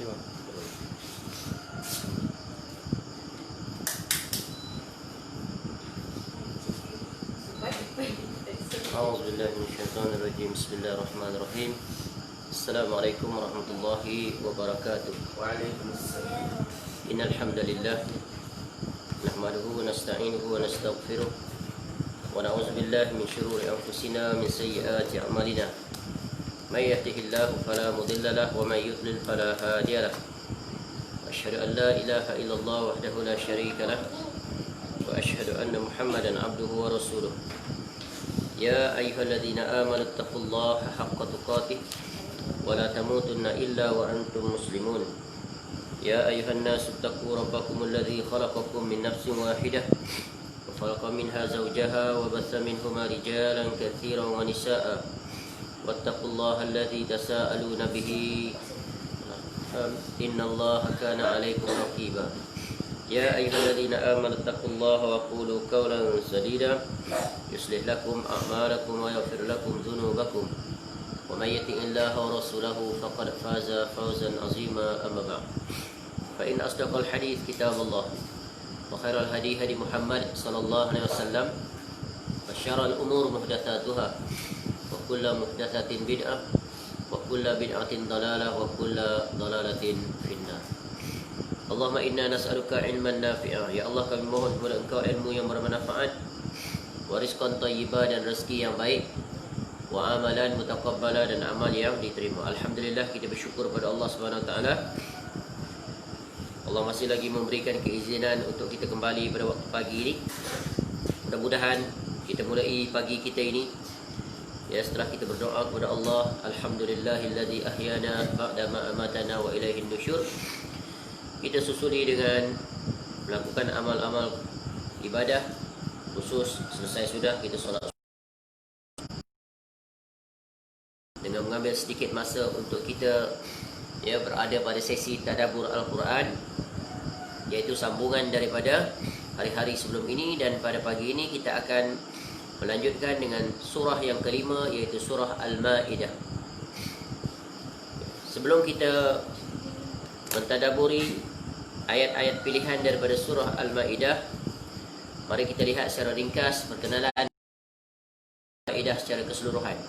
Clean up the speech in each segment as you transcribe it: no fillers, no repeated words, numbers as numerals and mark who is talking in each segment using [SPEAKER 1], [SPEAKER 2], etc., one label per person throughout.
[SPEAKER 1] أعوذ بالله من الشيطان الرجيم. بسم الله الرحمن الرحيم. السلام عليكم ورحمة الله وبركاته.
[SPEAKER 2] وعليكم السلام.
[SPEAKER 1] إن الحمد لله نحمده ونستعينه ونستغفره ونعوذ بالله من شرور أنفسنا من سيئات أعمالنا. من يهده الله فلا مضل له ومن يضلل فلا هادي له. أشهد أن لا إله إلا الله وحده لا شريك له وأشهد أن محمدا عبده ورسوله. يا أيها الذين آمنوا اتقوا الله حق تقاته ولا تموتن إلا وأنتم مسلمون. يا أيها الناس اتقوا ربكم الذي خلقكم من نفس واحدة وخلق منها زوجها وبث منهما رجالا كثيرا ونساء واتقوا الله الذي تساءلون به إن الله كان عليكم رقيبا. يا أيها الذين آمنوا اتقوا الله وقولوا قولا سديدا يصلح لكم أعمالكم ويغفر لكم ذنوبكم ومن يطع الله ورسوله فقد فاز فوزا عظيما. أما بعد فإن أصدق الحديث كتاب الله وخير الهدي هدي محمد صلى الله عليه وسلم وشر الأمور محدثاتها وكل محدثة بدعة وكل بدعة ضلالة وكل ضلالة في النار. Allahumma inna nas'aluka ilman nafi'ah. Ya Allah, kami mohon kepada Engkau ilmu yang bermanfaat, wa rizqan thayyibah, dan rezeki yang baik, wa amalan mutaqabbala, dan amal yang diterima. Alhamdulillah, kita bersyukur pada Allah Subhanahu wa taala. Allah masih lagi memberikan keizinan untuk kita kembali pada waktu pagi ini. Mudah-mudahan kita mulai pagi kita ini setelah kita berdoa kepada Allah, alhamdulillahilladzi ahyana ba'da ma amatana wa ilaihin nusyur, kita susuli dengan melakukan amal-amal ibadah, khusus selesai sudah kita solat dengan mengambil sedikit masa untuk kita berada pada sesi tadabbur Al-Quran, iaitu sambungan daripada hari-hari sebelum ini. Dan pada pagi ini kita akan melanjutkan dengan surah yang kelima, iaitu surah Al-Ma'idah. Sebelum kita mentadaburi ayat-ayat pilihan daripada surah Al-Ma'idah, mari kita lihat secara ringkas perkenalan Al-Ma'idah secara keseluruhan.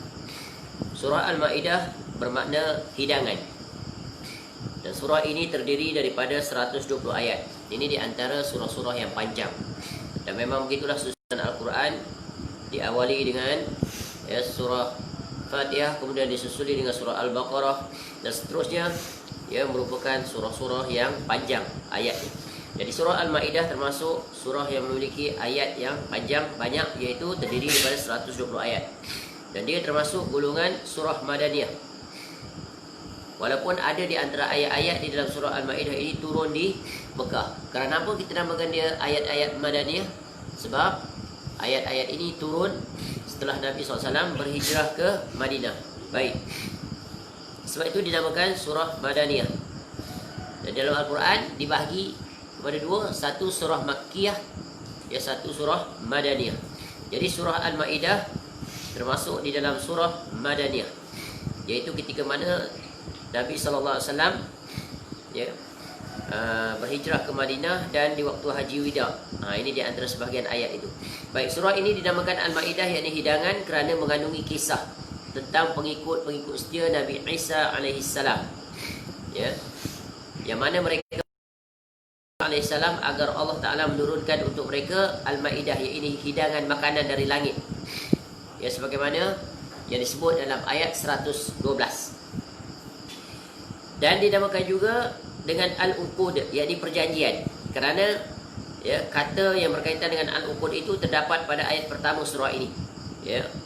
[SPEAKER 1] Surah Al-Ma'idah bermakna hidangan, dan surah ini terdiri daripada 120 ayat. Ini di antara surah-surah yang panjang, dan memang begitulah susunan Al-Quran. Diawali dengan surah Fatihah, kemudian disusuli dengan surah Al-Baqarah, dan seterusnya. Merupakan surah-surah yang panjang ayatnya. Jadi surah Al-Ma'idah termasuk surah yang memiliki ayat yang panjang banyak, iaitu terdiri daripada 120 ayat. Dan dia termasuk golongan surah Madaniyah. Walaupun ada di antara ayat-ayat di dalam surah Al-Ma'idah ini turun di Mekah. Kerana apa kita namakan dia ayat-ayat Madaniyah? Sebab ayat-ayat ini turun setelah Nabi SAW berhijrah ke Madinah. Baik, sebab itu dinamakan surah Madaniyah. Dan dalam Al-Quran dibahagi kepada dua, satu surah Makkiyah, satu surah Madaniyah. Jadi surah Al-Ma'idah termasuk di dalam surah Madaniyah, iaitu ketika mana Nabi SAW berhijrah ke Madinah dan di waktu Haji Wida. Ini di antara sebahagian ayat itu. Baik, surah ini dinamakan Al-Ma'idah, yakni hidangan, kerana mengandungi kisah tentang pengikut-pengikut setia Nabi Isa alaihissalam, yang mana mereka alaihissalam agar Allah Ta'ala menurunkan untuk mereka Al-Ma'idah, iaitu hidangan makanan dari langit, sebagaimana yang disebut dalam ayat 112. Dan dinamakan juga dengan Al-Uqud, iaitu perjanjian, kerana kata yang berkaitan dengan Al-Uqud itu terdapat pada ayat pertama surah ini.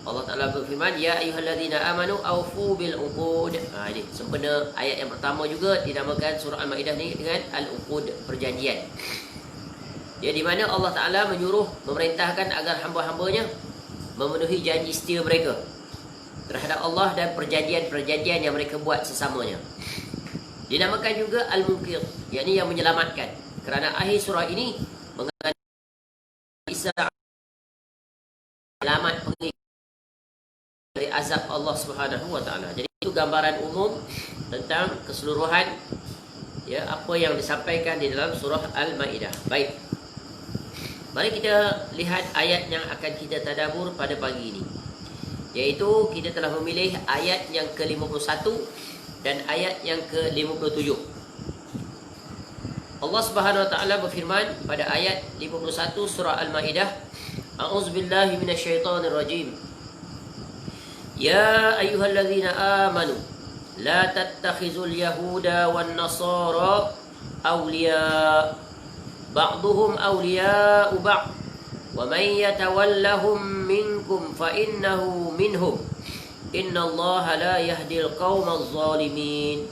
[SPEAKER 1] Allah Ta'ala berfirman, ya ayyuhalladzina amanu awfu bil uqud. Ini sempena ayat yang pertama juga dinamakan surah Al-Ma'idah ni dengan Al-Uqud, perjanjian. Di mana Allah Ta'ala memerintahkan agar hamba-hambanya memenuhi janji setia mereka terhadap Allah dan perjanjian-perjanjian yang mereka buat sesamanya. Dinamakan juga Al-Munqidh, yakni yang menyelamatkan, kerana akhir surah ini mengatakan Isa selamat pengikut dari azab Allah Subhanahu wa taala. Jadi itu gambaran umum tentang keseluruhan ya apa yang disampaikan di dalam surah Al-Maidah. Baik. Mari kita lihat ayat yang akan kita tadabbur pada pagi ini. Yaitu kita telah memilih ayat yang ke-51 dan ayat yang ke-57. Allah Subhanahu wa taala berfirman pada ayat 51 surah Al-Maidah, A'udzubillahi minasyaitonirrajim. Ya ayyuhalladzina amanu la tattakhizul yahuda wan nasara awliya ba'duhum awliya'u ba'd wa man yatawallahum minkum fa innahu minhum innallaha la yahdil qaumadz zalimin.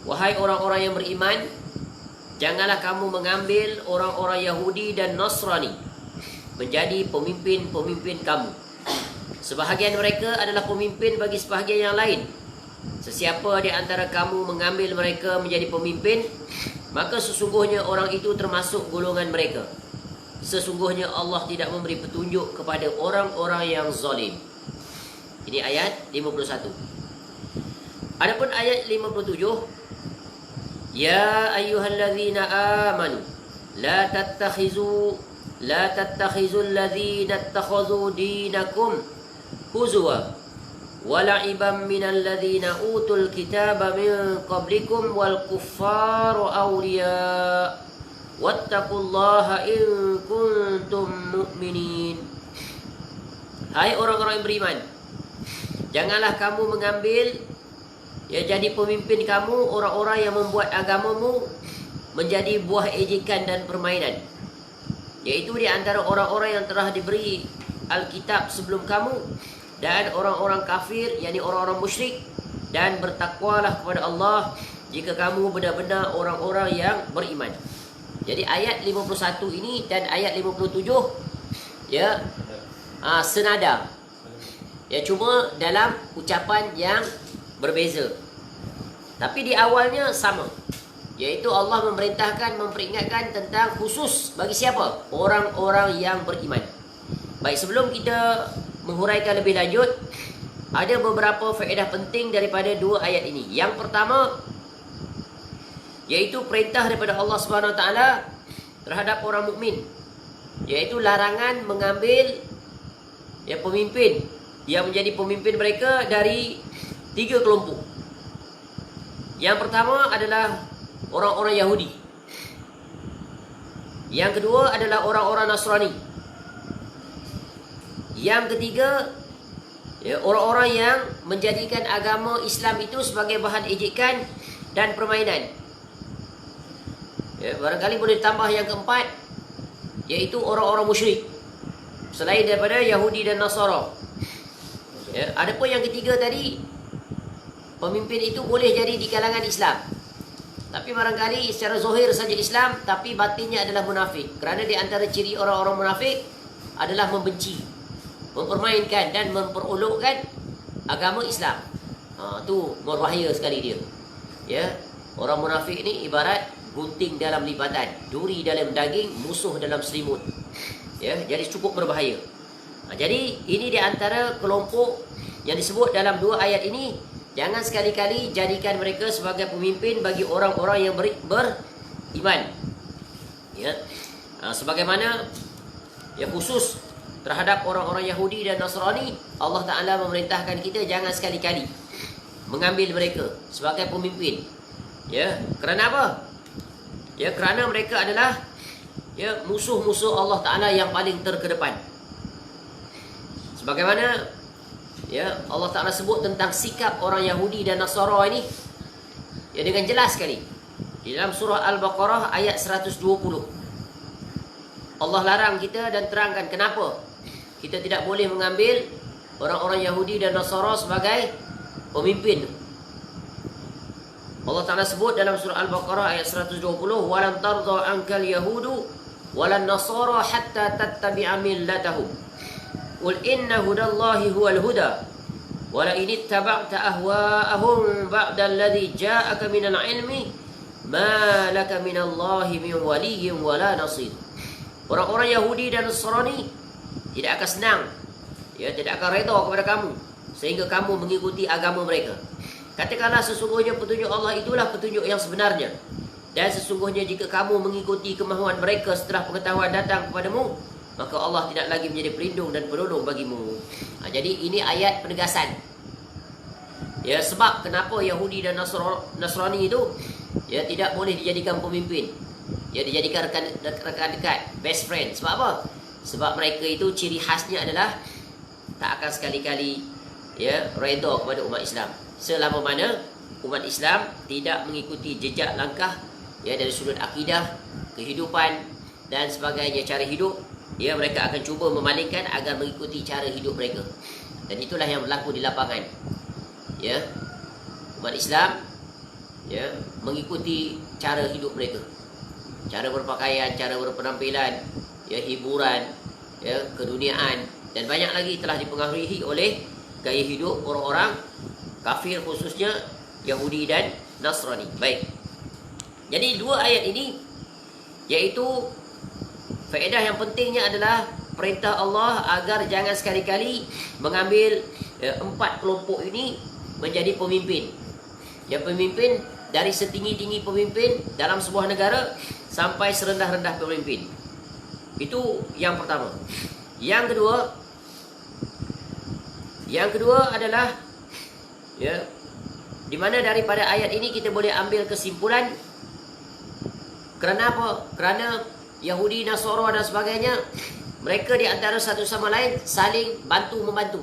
[SPEAKER 1] Wahai orang-orang yang beriman, janganlah kamu mengambil orang-orang Yahudi dan Nasrani menjadi pemimpin-pemimpin kamu. Sebahagian mereka adalah pemimpin bagi sebahagian yang lain. Sesiapa di antara kamu mengambil mereka menjadi pemimpin, maka sesungguhnya orang itu termasuk golongan mereka. Sesungguhnya Allah tidak memberi petunjuk kepada orang-orang yang zalim. Ini ayat 51. Adapun ayat 57, Ya ayyuhalladzina amanu la tattakhizul ladzina ittakhadhu dinakum huzwa wa la'iban minal ladzina utul kitaba min qablikum wal kuffaru awliya wattaqullaha in kuntum mu'minin. Hai orang-orang yang beriman, janganlah kamu mengambil jadi pemimpin kamu orang-orang yang membuat agamamu menjadi buah ejekan dan permainan, yaitu di antara orang-orang yang telah diberi Alkitab sebelum kamu dan orang-orang kafir, yakni orang-orang musyrik, dan bertakwalah kepada Allah jika kamu benar-benar orang-orang yang beriman. Jadi ayat 51 ini dan ayat 57 senada. Ya, cuma dalam ucapan yang berbeza. Tapi di awalnya sama. Yaitu Allah memerintahkan, memperingatkan tentang khusus bagi siapa? Orang-orang yang beriman. Baik, sebelum kita menghuraikan lebih lanjut, ada beberapa faedah penting daripada dua ayat ini. Yang pertama, yaitu perintah daripada Allah Subhanahu Wa Taala terhadap orang mukmin, yaitu larangan mengambil pemimpin yang menjadi pemimpin mereka dari tiga kelompok. Yang pertama adalah orang-orang Yahudi. Yang kedua adalah orang-orang Nasrani. Yang ketiga, orang-orang yang menjadikan agama Islam itu sebagai bahan ejekan dan permainan. Barangkali boleh ditambah yang keempat, yaitu orang-orang musyrik selain daripada Yahudi dan Nasara. Adapun yang ketiga tadi, pemimpin itu boleh jadi di kalangan Islam, tapi barangkali secara zahir saja Islam, tapi batinnya adalah munafik. Kerana di antara ciri orang-orang munafik adalah membenci, mempermainkan dan memperolokkan agama Islam. Tu berbahaya sekali dia. Orang munafik ni ibarat gunting dalam lipatan, duri dalam daging, musuh dalam selimut. Jadi cukup berbahaya. Jadi ini di antara kelompok yang disebut dalam dua ayat ini. Jangan sekali-kali jadikan mereka sebagai pemimpin bagi orang-orang yang beriman. Sebagaimana khusus terhadap orang-orang Yahudi dan Nasrani, Allah Ta'ala memerintahkan kita jangan sekali-kali mengambil mereka sebagai pemimpin. Kerana apa? Kerana mereka adalah musuh-musuh Allah Ta'ala yang paling terkedepan. Sebagaimana Allah Ta'ala sebut tentang sikap orang Yahudi dan Nasara ini dengan jelas sekali di dalam surah Al-Baqarah ayat 120. Allah larang kita dan terangkan kenapa kita tidak boleh mengambil orang-orang Yahudi dan Nasara sebagai pemimpin. Allah Ta'ala sebut dalam surah Al-Baqarah ayat 120, walan tardha ankal yahudu walan nasara hatta tattabi'a millatahum qul inna hudallahi huwal huda wa la in ittaba'ta ahwa'ahum ba'da alladhi ja'aka minal ilmi ma laka minallahi min waliyyin wala nasir. Orang-orang Yahudi dan Nasrani tidak akan senang, tidak akan redha kepada kamu sehingga kamu mengikuti agama mereka. Katakanlah sesungguhnya petunjuk Allah itulah petunjuk yang sebenarnya. Dan sesungguhnya jika kamu mengikuti kemahuan mereka setelah pengetahuan datang kepadamu, maka Allah tidak lagi menjadi pelindung dan penolong bagimu. Jadi ini ayat penegasan. Ya, sebab kenapa Yahudi dan Nasrani itu ya tidak boleh dijadikan pemimpin. Ya, dijadikan rekan dekat, best friend. Sebab apa? Sebab mereka itu ciri khasnya adalah tak akan sekali-kali ya redha kepada umat Islam. Selama mana umat Islam tidak mengikuti jejak langkah ya dari sudut akidah, kehidupan dan sebagainya, cara hidup, ya mereka akan cuba memalingkan agar mengikuti cara hidup mereka. Dan itulah yang berlaku di lapangan. Ya. Umat Islam ya mengikuti cara hidup mereka. Cara berpakaian, cara berpenampilan, ya hiburan, ya keduniaan dan banyak lagi telah dipengaruhi oleh gaya hidup orang-orang kafir, khususnya Yahudi dan Nasrani. Baik. Jadi dua ayat ini iaitu faedah yang pentingnya adalah perintah Allah agar jangan sekali-kali mengambil empat kelompok ini menjadi pemimpin. Ya, pemimpin dari setinggi-tinggi pemimpin dalam sebuah negara sampai serendah-rendah pemimpin. Itu yang pertama. Yang kedua adalah ya, di mana daripada ayat ini kita boleh ambil kesimpulan. Kerana apa? Kerana Yahudi, Nasara dan sebagainya, mereka di antara satu sama lain saling bantu-membantu.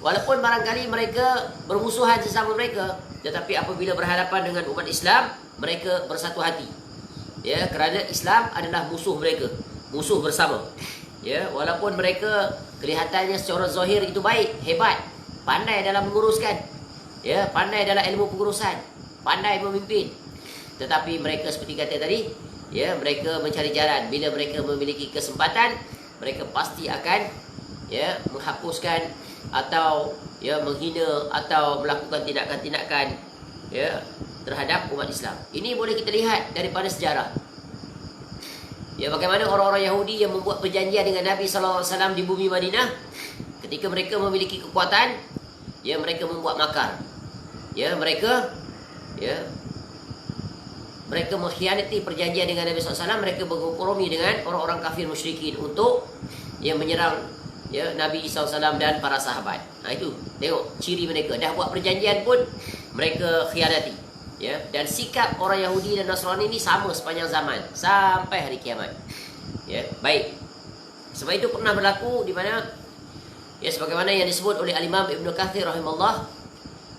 [SPEAKER 1] Walaupun barangkali mereka bermusuhan sesama mereka, tetapi apabila berhadapan dengan umat Islam, mereka bersatu hati. Ya, kerana Islam adalah musuh mereka, musuh bersama. Ya, walaupun mereka kelihatannya secara zahir itu baik, hebat, pandai dalam menguruskan, ya, pandai dalam ilmu pengurusan, pandai memimpin, tetapi mereka seperti kata tadi, ya, mereka mencari jalan. Bila mereka memiliki kesempatan, mereka pasti akan ya menghapuskan atau ya menghina atau melakukan tindakan-tindakan ya terhadap umat Islam. Ini boleh kita lihat daripada sejarah. Ya, bagaimana orang-orang Yahudi yang membuat perjanjian dengan Nabi sallallahu alaihi wasallam di bumi Madinah, ketika mereka memiliki kekuatan, ya mereka membuat makar. Ya, mereka mengkhianati perjanjian dengan Nabi SAW. Mereka berkompromi dengan orang-orang kafir musyrikin untuk yang menyerang ya Nabi SAW dan para sahabat. Nah, itu tengok ciri mereka. Dah buat perjanjian pun mereka khianati. Ya, dan sikap orang Yahudi dan Nasrani ini sama sepanjang zaman sampai hari kiamat. Ya, baik. Sebab itu pernah berlaku di mana ya sebagaimana yang disebut oleh Al-Imam Ibn Kathir rahimahullah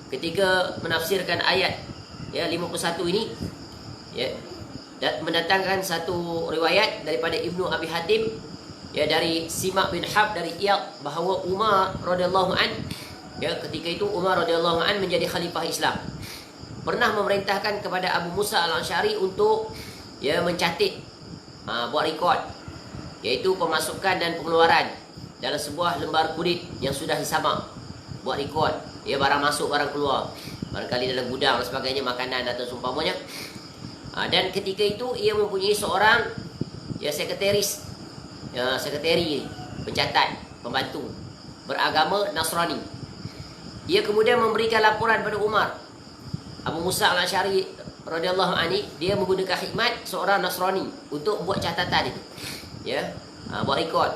[SPEAKER 1] ketika menafsirkan ayat ya 51 ini. Ya, dan mendatangkan satu riwayat daripada Ibnu Abi Hatim ya dari Simak bin Hab dari Iyad bahawa Umar radhiyallahu an ya ketika itu Umar radhiyallahu an menjadi khalifah Islam, pernah memerintahkan kepada Abu Musa Al-Asy'ari untuk ya mencatat buat rekod, iaitu pemasukan dan pengeluaran dalam sebuah lembar kulit yang sudah disamak, buat rekod ya barang masuk barang keluar, barangkali dalam gudang dan sebagainya, makanan atau seumpamanya. Dan ketika itu ia mempunyai seorang ya sekretari pencatat, pembantu beragama Nasrani. Ia kemudian memberikan laporan pada Umar. Abu Musa Al-Asy'ari radhiyallahu anhu dia menggunakan khidmat seorang Nasrani untuk buat catatan itu. Ya, buat rekod.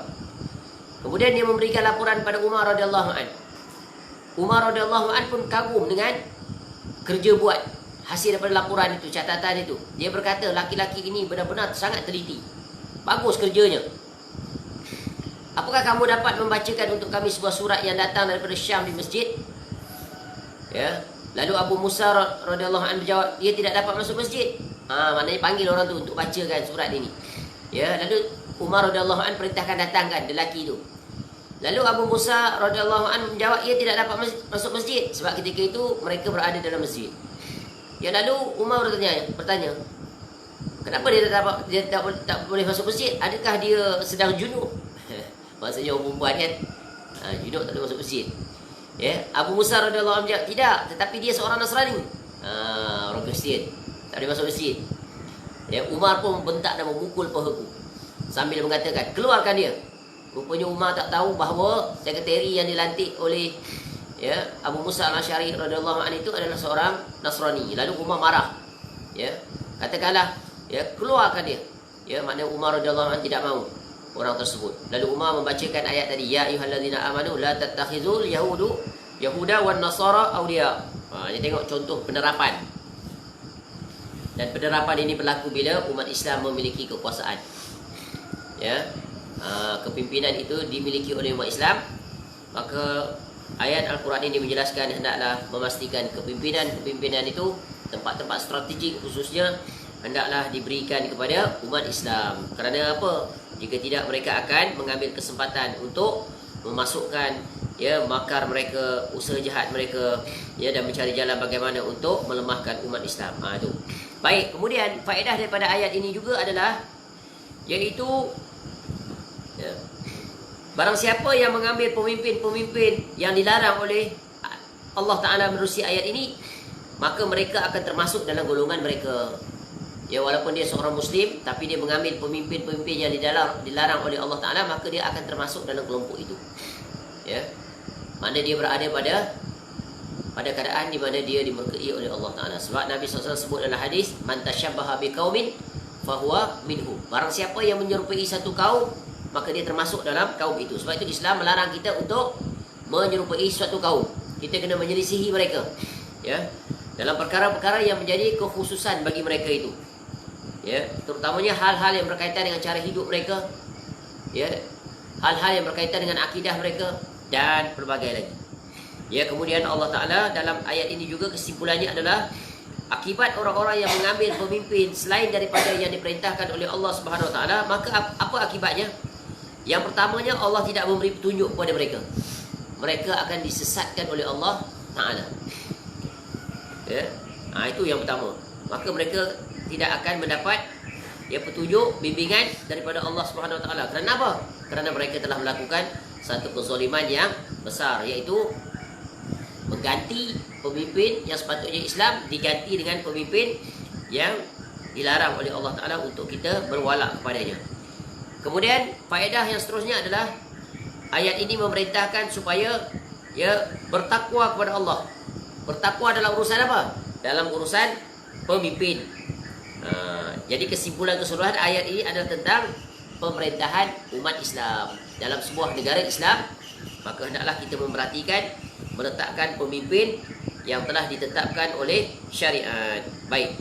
[SPEAKER 1] Kemudian dia memberikan laporan pada Umar radhiyallahu anhu. Umar radhiyallahu anhu pun kagum dengan kerja buat hasil daripada laporan itu, catatan itu. Dia berkata, laki-laki ini benar-benar sangat teliti. Bagus kerjanya. Apakah kamu dapat membacakan untuk kami sebuah surat yang datang daripada Syam di masjid? Ya. Lalu Abu Musa radhiyallahu anhu menjawab, dia tidak dapat masuk masjid. Maknanya panggil orang tu untuk bacakan surat ini. Ya, lalu Umar radhiyallahu anhu perintahkan datangkan lelaki itu. Lalu Abu Musa radhiyallahu anhu menjawab, ia tidak dapat masuk masjid sebab ketika itu mereka berada dalam masjid. Ya, lalu Umar bertanya, kenapa dia tak boleh masuk masjid? Adakah dia sedang junub? Maksudnya orang perempuan kan, junub tak boleh masuk masjid. Ya, Abu Musa radhiyallahu anhu menjawab, tidak, tetapi dia seorang Nasrani, orang Kristian, tak boleh masuk masjid. Ya, Umar pun bentak dan memukul pahaku sambil mengatakan, keluarkan dia. Rupanya Umar tak tahu bahawa sekretari yang dilantik oleh ya, Abu Musa al-Asy'ari radhiyallahu anhu itu adalah seorang Nasrani. Lalu Umar marah. Ya, katakanlah, ya, keluarkan dia. Ya, maknanya Umar radhiyallahu anhu tidak mahu orang tersebut. Lalu Umar membacakan ayat tadi, ya ayyuhallazina amanu la tattakhizul yahuda wan nasara awliya. Ini tengok contoh penerapan. Dan penerapan ini berlaku bila umat Islam memiliki kekuasaan. Ya, kepimpinan itu dimiliki oleh umat Islam, maka ayat Al-Quran ini menjelaskan hendaklah memastikan kepimpinan itu, tempat-tempat strategik khususnya, hendaklah diberikan kepada umat Islam. Kerana apa? Jika tidak, mereka akan mengambil kesempatan untuk memasukkan, ya, makar mereka, usaha jahat mereka, ya, dan mencari jalan bagaimana untuk melemahkan umat Islam. Itu. Baik, kemudian faedah daripada ayat ini juga adalah, iaitu, ya, barang siapa yang mengambil pemimpin-pemimpin yang dilarang oleh Allah Ta'ala menerusi ayat ini, maka mereka akan termasuk dalam golongan mereka. Ya, walaupun dia seorang Muslim, tapi dia mengambil pemimpin-pemimpin yang dilarang oleh Allah Ta'ala, maka dia akan termasuk dalam kelompok itu. Ya, mana dia berada pada keadaan di mana dia dimurkai oleh Allah Ta'ala. Sebab Nabi SAW sebut dalam hadis, man tashabbaha biqaumin fahuwa minhu. Barang siapa yang menyerupai satu kaum, maka dia termasuk dalam kaum itu. Sebab itu Islam melarang kita untuk menyerupai suatu kaum. Kita kena menyelisihi mereka, ya, dalam perkara-perkara yang menjadi kekhususan bagi mereka itu. Ya, terutamanya hal-hal yang berkaitan dengan cara hidup mereka, ya, hal-hal yang berkaitan dengan akidah mereka, dan pelbagai lagi. Ya, kemudian Allah Ta'ala dalam ayat ini juga kesimpulannya adalah akibat orang-orang yang mengambil pemimpin selain daripada yang diperintahkan oleh Allah Subhanahu Wa Ta'ala, maka apa akibatnya? Yang pertamanya, Allah tidak memberi petunjuk kepada mereka. Mereka akan disesatkan oleh Allah Ta'ala. Ya, itu yang pertama. Maka mereka tidak akan mendapat, ya, petunjuk, bimbingan daripada Allah Subhanahu Wa Ta'ala. Kerana apa? Kerana mereka telah melakukan satu kezaliman yang besar, iaitu mengganti pemimpin yang sepatutnya Islam diganti dengan pemimpin yang dilarang oleh Allah Ta'ala untuk kita berwalak kepadanya. Kemudian faedah yang seterusnya adalah ayat ini memerintahkan supaya, ya, bertakwa kepada Allah. Bertakwa dalam urusan apa? Dalam urusan pemimpin. Jadi kesimpulan keseluruhan ayat ini adalah tentang pemerintahan umat Islam dalam sebuah negara Islam. Maka hendaklah kita memperhatikan meletakkan pemimpin yang telah ditetapkan oleh syariat. Baik.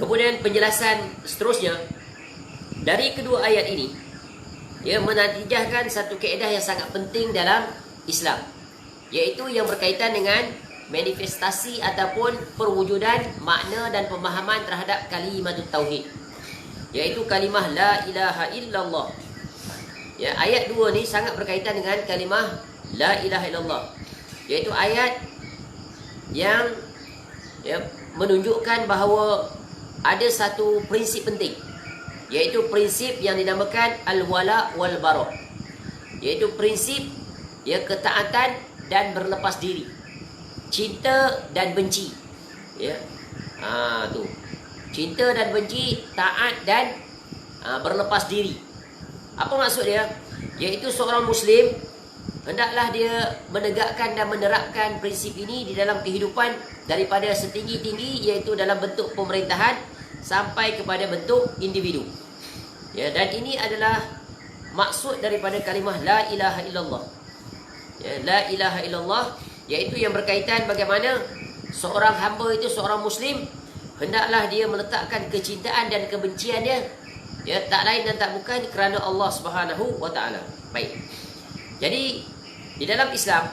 [SPEAKER 1] Kemudian penjelasan seterusnya dari kedua ayat ini, ia menatijahkan satu kaedah yang sangat penting dalam Islam, iaitu yang berkaitan dengan manifestasi ataupun perwujudan makna dan pemahaman terhadap kalimat tauhid, iaitu kalimah la ilaha illallah. Ya, ayat 2 ni sangat berkaitan dengan kalimah la ilaha illallah, iaitu ayat yang, ya, menunjukkan bahawa ada satu prinsip penting, iaitu prinsip yang dinamakan al-wala wal bara, iaitu prinsip, ya, ketaatan dan berlepas diri, cinta dan benci. Ya, tu, cinta dan benci, taat dan berlepas diri. Apa maksud dia? Iaitu seorang Muslim hendaklah dia menegakkan dan menerapkan prinsip ini di dalam kehidupan, daripada setinggi-tinggi, iaitu dalam bentuk pemerintahan sampai kepada bentuk individu. Ya, dan ini adalah maksud daripada kalimah la ilaha illallah. Ya, la ilaha illallah, iaitu yang berkaitan bagaimana seorang hamba itu, seorang Muslim, hendaklah dia meletakkan kecintaan dan kebencian dia, ya, tak lain dan tak bukan kerana Allah Subhanahu Wa Ta'ala. Baik. Jadi di dalam Islam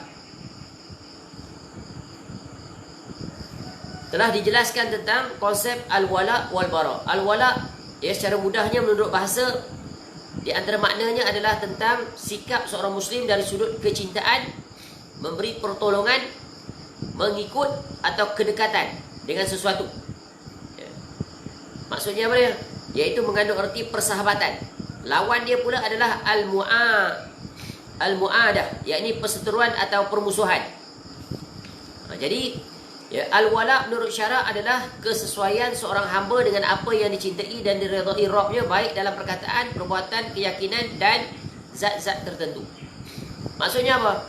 [SPEAKER 1] telah dijelaskan tentang konsep al-wala wal bara. Al-wala, ya, secara mudahnya menurut bahasa, di antara maknanya adalah tentang sikap seorang Muslim dari sudut kecintaan, memberi pertolongan, mengikut atau kedekatan dengan sesuatu. Ya. Maksudnya apa dia? Iaitu mengandung erti persahabatan. Lawan dia pula adalah al-mu'adah, yakni perseteruan atau permusuhan. Jadi, ya, al-wala menurut syarak adalah kesesuaian seorang hamba dengan apa yang dicintai dan diredai Rabbnya, baik dalam perkataan, perbuatan, keyakinan dan zat-zat tertentu. Maksudnya apa?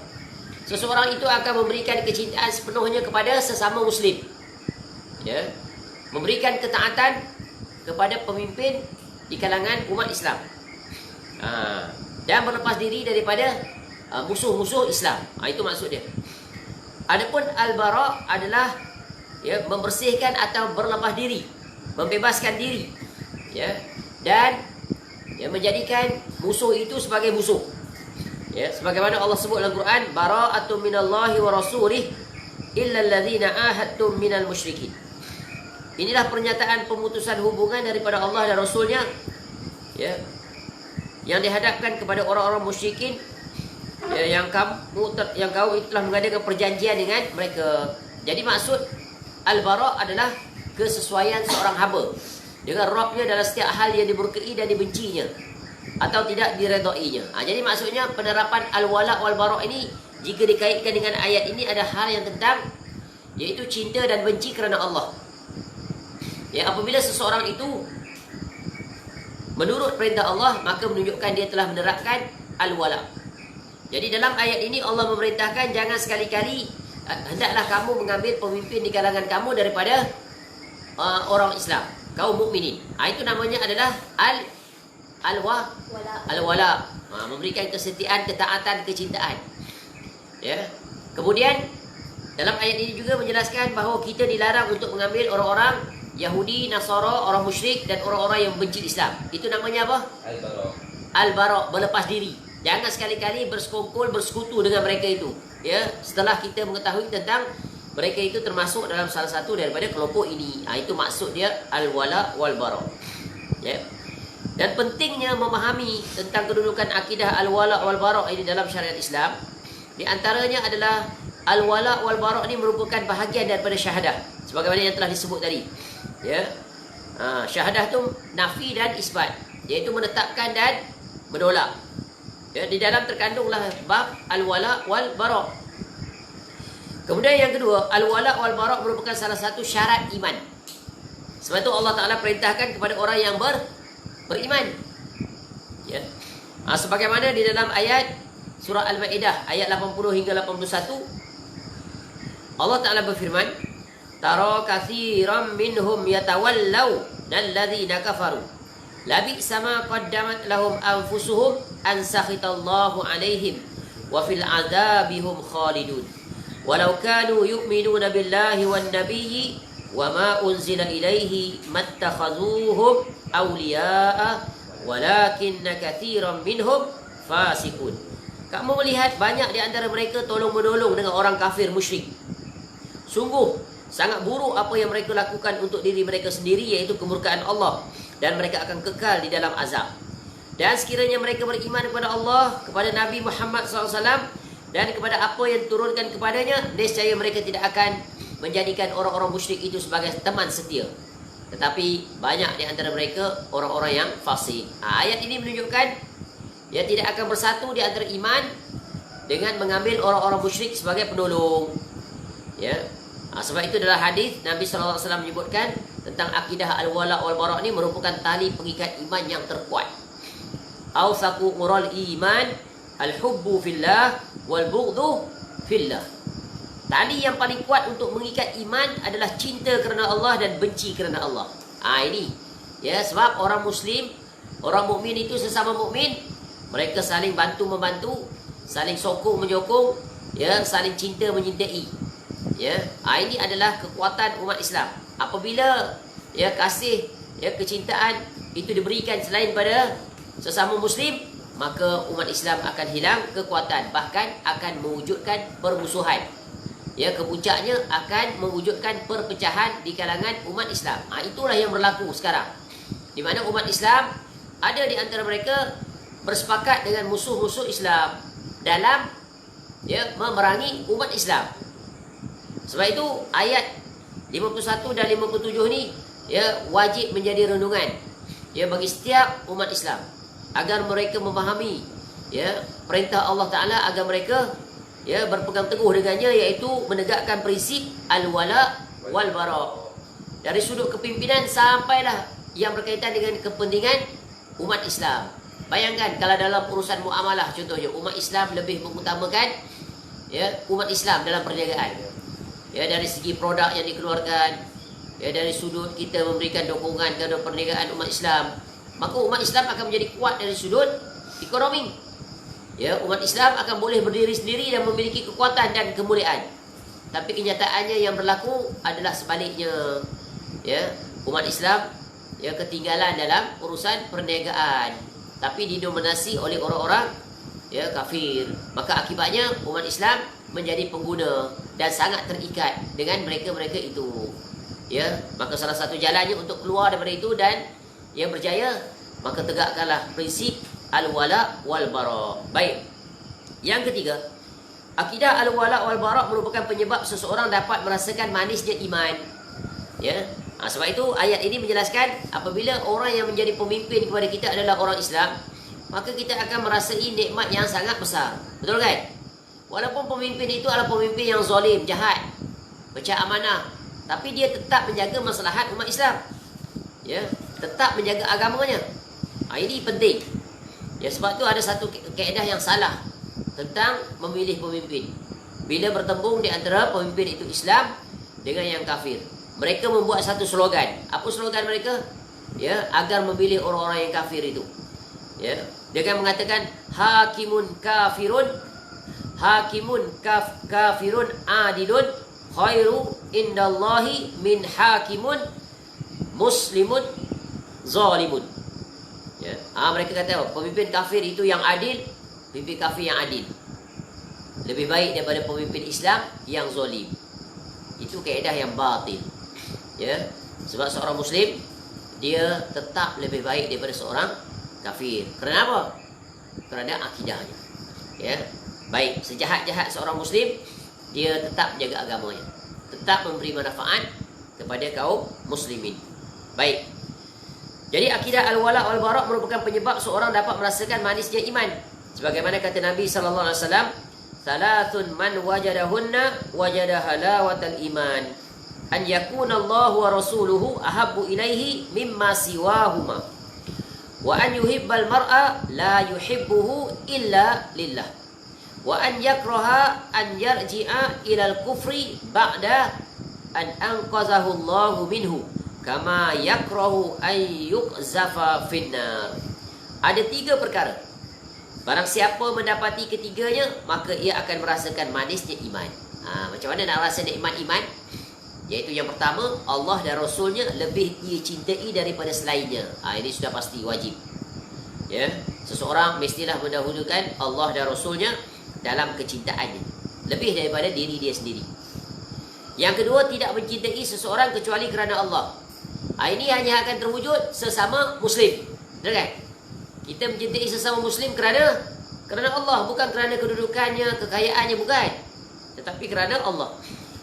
[SPEAKER 1] seseorang itu akan memberikan kecintaan sepenuhnya kepada sesama muslim. Ya. Memberikan ketaatan kepada pemimpin di kalangan umat Islam. Dan berlepas diri daripada musuh-musuh Islam. Itu maksud dia. Adapun al-bara adalah ya, membersihkan atau berlepas diri, membebaskan diri, ya, dan ya, menjadikan musuh itu sebagai musuh. Ya, sebagaimana Allah sebut dalam Quran, bara'atun minallahi wa rasulih illa alladzina ahadtum minal musyrikin. Inilah pernyataan pemutusan hubungan daripada Allah dan Rasulnya, ya, yang dihadapkan kepada orang-orang musyrikin, ya, yang kamu itu telah mengadakan perjanjian dengan mereka. Jadi maksud al-bara adalah kesesuaian seorang hamba dengan Rabbnya dalam setiap hal yang diberkai dan dibencinya atau tidak diredainya. Jadi maksudnya penerapan al-wala wal-bara ini jika dikaitkan dengan ayat ini ada hal yang tentang yaitu cinta dan benci kerana Allah. Ya, apabila seseorang itu menurut perintah Allah, maka menunjukkan dia telah menerapkan al-wala. Jadi dalam ayat ini Allah memerintahkan jangan sekali-kali hendaklah kamu mengambil pemimpin di kalangan kamu daripada orang Islam, kaum mukminin. Itu namanya adalah al-wala, memberikan kesetiaan, ketaatan, kecintaan. Ya. Kemudian dalam ayat ini juga menjelaskan bahawa kita dilarang untuk mengambil orang-orang Yahudi, Nasara, orang musyrik dan orang-orang yang benci Islam. Itu namanya apa? Al-bara, berlepas diri. Jangan sekali-kali bersekongkol, bersekutu dengan mereka itu. Ya, setelah kita mengetahui tentang mereka itu termasuk dalam salah satu daripada kelompok ini. Itu maksud dia al-wala wal-bara. Ya. Dan pentingnya memahami tentang kedudukan akidah al-wala wal-bara ini dalam syariat Islam. Di antaranya adalah al-wala wal-bara ini merupakan bahagian daripada syahadah, sebagaimana yang telah disebut tadi. Ya. Syahadah tu nafi dan isbat, iaitu menetapkan dan menolak. Ya, di dalam terkandunglah bab al-wala wal-bara. Kemudian yang kedua, al-wala wal-bara merupakan salah satu syarat iman. Sebab itu Allah Ta'ala perintahkan kepada orang yang beriman. Ya. Sebagaimana di dalam ayat surah Al-Ma'idah ayat 80 hingga 81, Allah Ta'ala berfirman, Tara kathiran minhum yatawallaw alladhina kafaru labi'sa ma qaddamat lahum anfusuhum an sakhitallahu alaihim wa fil adzabihum khalidun walau kanu yu'minuna billahi wan nabiyyi wa ma unzila ilaihi mattakhazuhum awliya'a walakinna kathiran minhum fasikun. Kamu melihat banyak di antara mereka tolong-menolong dengan orang kafir musyrik. Sungguh sangat buruk apa yang mereka lakukan untuk diri mereka sendiri, iaitu kemurkaan Allah, dan mereka akan kekal di dalam azab. Dan sekiranya mereka beriman kepada Allah, kepada Nabi Muhammad SAW, dan kepada apa yang diturunkan kepadanya, nescaya mereka tidak akan menjadikan orang-orang musyrik itu sebagai teman setia. Tetapi banyak di antara mereka orang-orang yang fasik. Ayat ini menunjukkan ya tidak akan bersatu di antara iman dengan mengambil orang-orang musyrik sebagai penolong. Ya. Sebab itu dalam hadis Nabi SAW menyebutkan tentang akidah al-wala wal-bara ini merupakan tali pengikat iman yang terkuat. Awsaqu qural iman al-hubbu fillah wal-bughdhu fillah. Tali yang paling kuat untuk mengikat iman adalah cinta kerana Allah dan benci kerana Allah. Ini ya, sebab orang muslim, orang mukmin itu sesama mukmin, mereka saling bantu membantu, saling sokong menyokong, ya, saling cinta menyintai. Ya, ini adalah kekuatan umat Islam. Apabila ya kasih, ya kecintaan itu diberikan selain pada sesama muslim, maka umat Islam akan hilang kekuatan, bahkan akan mewujudkan permusuhan. Ya, kepuncaknya akan mewujudkan perpecahan di kalangan umat Islam. Itulah yang berlaku sekarang. Di mana umat Islam ada di antara mereka bersepakat dengan musuh-musuh Islam dalam ya memerangi umat Islam. Sebab itu ayat 51 dan 57 ni ya wajib menjadi renungan ya bagi setiap umat Islam agar mereka memahami ya perintah Allah Taala, agar mereka ya berpegang teguh dengannya, iaitu menegakkan prinsip al-wala wal bara dari sudut kepimpinan sampailah yang berkaitan dengan kepentingan umat Islam. Bayangkan kalau dalam urusan muamalah contohnya, umat Islam lebih mengutamakan
[SPEAKER 2] umat Islam dalam perniagaan. Dari segi produk yang dikeluarkan, dari sudut kita memberikan dukungan kepada perniagaan umat Islam, maka umat Islam akan menjadi kuat dari sudut ekonomi. Umat Islam akan boleh berdiri sendiri dan memiliki kekuatan dan kemuliaan. Tapi kenyataannya yang berlaku adalah sebaliknya. Umat Islam ketinggalan dalam urusan perniagaan, tapi didominasi oleh orang-orang kafir. Maka akibatnya umat Islam menjadi pengguna dan sangat terikat dengan mereka-mereka itu. Maka salah satu jalannya untuk keluar daripada itu dan berjaya, maka tegakkanlah prinsip al-wala wal bara. Baik. Yang ketiga, akidah al-wala wal bara merupakan penyebab seseorang dapat merasakan manisnya iman. Sebab itu ayat ini menjelaskan apabila orang yang menjadi pemimpin kepada kita adalah orang Islam, maka kita akan merasai nikmat yang sangat besar. Betul kan? Walaupun pemimpin itu adalah pemimpin yang zalim, jahat, pecah amanah, tapi dia tetap menjaga maslahat umat Islam. Tetap menjaga agamanya. Ini penting. Sebab tu ada satu kaedah yang salah tentang memilih pemimpin. Bila bertembung di antara pemimpin itu Islam dengan yang kafir, mereka membuat satu slogan. Apa slogan mereka? Agar memilih orang-orang yang kafir itu. Dia akan mengatakan hakimun kafirun kafirun adilun khairu indallahi min hakimun muslimun zalimun. Mereka kata pemimpin kafir itu yang adil, pemimpin kafir yang adil lebih baik daripada pemimpin Islam yang zalim. Itu kaedah yang batil. Sebab seorang Muslim dia tetap lebih baik daripada seorang kafir. Kerana apa? Kerana akidahnya. Baik, sejahat-jahat seorang Muslim, dia tetap jaga agamanya, tetap memberi manfaat kepada kaum muslimin. Baik. Jadi akidah al-wala wal bara merupakan penyebab seorang dapat merasakan manisnya iman. Sebagaimana kata Nabi sallallahu alaihi wasallam, "Salatun man wajadahunna wajada halawatal iman. An yakuna Allah wa rasuluhu ahabbu ilaihi mimma siwahuma. Wa an yuhibbal mar'a la yuhibbuhu illa lillah. Wa an yakraha an yarji'a ilal kufri ba'da an anqazahu Allah minhu kama yakrahu an yuqzafa finnar." Ada 3 perkara. Barang siapa mendapati ketiganya, maka ia akan merasakan manisnya iman. Macam mana nak rasa nikmat iman? Iaitu yang pertama, Allah dan Rasulnya lebih ia cintai daripada selainnya. Ini sudah pasti wajib. Seseorang mestilah mendahulukan Allah dan Rasulnya dalam kecintaannya, lebih daripada diri dia sendiri. Yang kedua, tidak mencintai seseorang kecuali kerana Allah. Ini hanya akan terwujud sesama Muslim. Betul kan? Kita mencintai sesama Muslim kerana Allah, bukan kerana kedudukannya, kekayaannya, bukan, tetapi kerana Allah.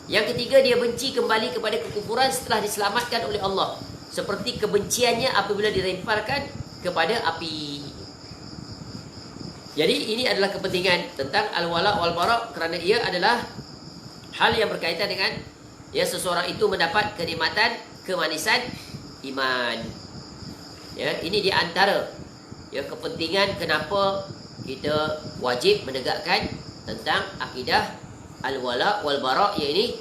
[SPEAKER 2] Yang ketiga, dia benci kembali kepada kekufuran setelah diselamatkan oleh Allah, seperti kebenciannya apabila dilemparkan kepada api. Jadi ini adalah kepentingan tentang al-wala wal bara, kerana ia adalah hal yang berkaitan dengan seseorang itu mendapat kenikmatan, kemanisan iman. Ini di antara kepentingan kenapa kita wajib menegakkan tentang akidah al-wala wal bara, iaitu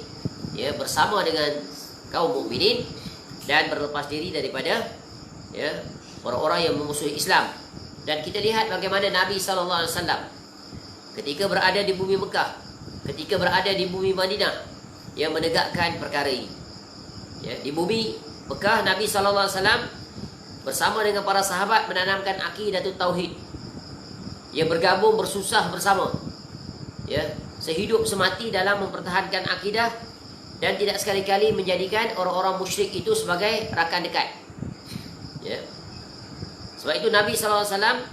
[SPEAKER 2] bersama dengan kaum mukminin dan berlepas diri daripada orang-orang yang memusuhi Islam. Dan kita lihat bagaimana Nabi SAW ketika berada di bumi Mekah, ketika berada di bumi Madinah, yang menegakkan perkara ini. Di bumi Mekah, Nabi SAW bersama dengan para sahabat menanamkan akidatul tauhid. Ia bergabung bersusah bersama, sehidup semati dalam mempertahankan akidah, dan tidak sekali-kali menjadikan orang-orang musyrik itu sebagai rakan dekat. Sebab itu Nabi SAW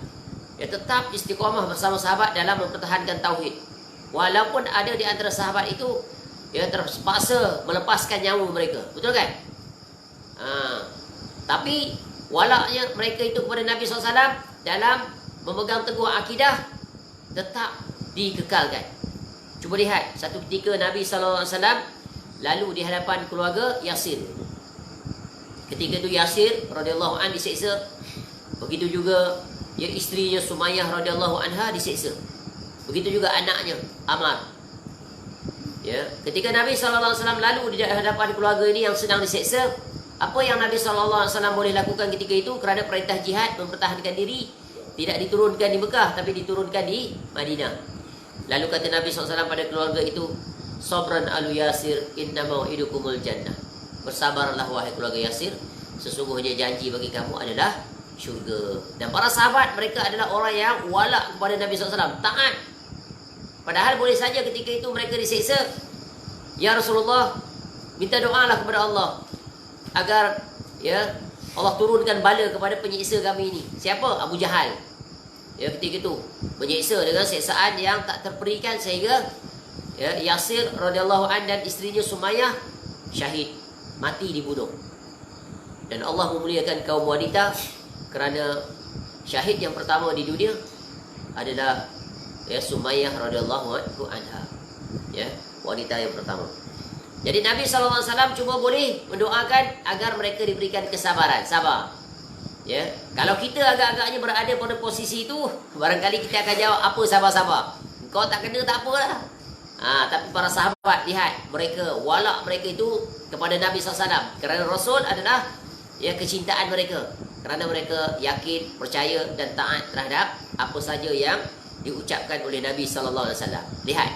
[SPEAKER 2] tetap istiqamah bersama sahabat dalam mempertahankan tauhid. Walaupun ada di antara sahabat itu terpaksa melepaskan nyawa mereka. Betul kan? Tapi walaknya mereka itu kepada Nabi SAW dalam memegang teguh akidah tetap dikekalkan. Cuba lihat, satu ketika Nabi SAW lalu di hadapan keluarga Yasir. Ketika itu Yasir radhiyallahu anhu disiksa. Begitu juga isterinya Sumayyah radhiyallahu anha disiksa. Begitu juga anaknya Ammar. Ya, ketika Nabi SAW lalu di hadapan keluarga ini yang sedang diseksa, apa yang Nabi SAW boleh lakukan ketika itu? Kerana perintah jihad mempertahankan diri tidak diturunkan di Mekah, tapi diturunkan di Madinah. Lalu kata Nabi SAW pada keluarga itu, Sabran alu Yasir, inna mau'idukumul jannah. Bersabarlah wahai keluarga Yasir, sesungguhnya janji bagi kamu adalah syurga. Dan para sahabat mereka adalah orang yang walak kepada Nabi SAW, taat. Padahal boleh saja ketika itu mereka diseksa, ya Rasulullah, minta doalah kepada Allah agar ya Allah turunkan bala kepada penyiksa kami ini. Siapa? Abu Jahal. Ya, ketika itu menyiksa dengan seksaan yang tak terperikan sehingga ya, Yasir radhiyallahu an dan isterinya Sumayyah syahid, mati dibunuh. Dan Allah memuliakan kaum wanita kerana syahid yang pertama di dunia adalah ya Sumayyah radhiyallahu anha. Ya, wanita yang pertama. Jadi Nabi SAW cuma boleh mendoakan agar mereka diberikan kesabaran, sabar. Ya, kalau kita agak-agaknya berada pada posisi itu, barangkali kita akan jawab, apa sabar-sabar? Kau tak kena tak apalah. Tapi para sahabat lihat, mereka walak mereka itu kepada Nabi SAW kerana Rasul adalah ya kecintaan mereka. Kerana mereka yakin, percaya dan taat terhadap apa saja yang diucapkan oleh Nabi SAW. Lihat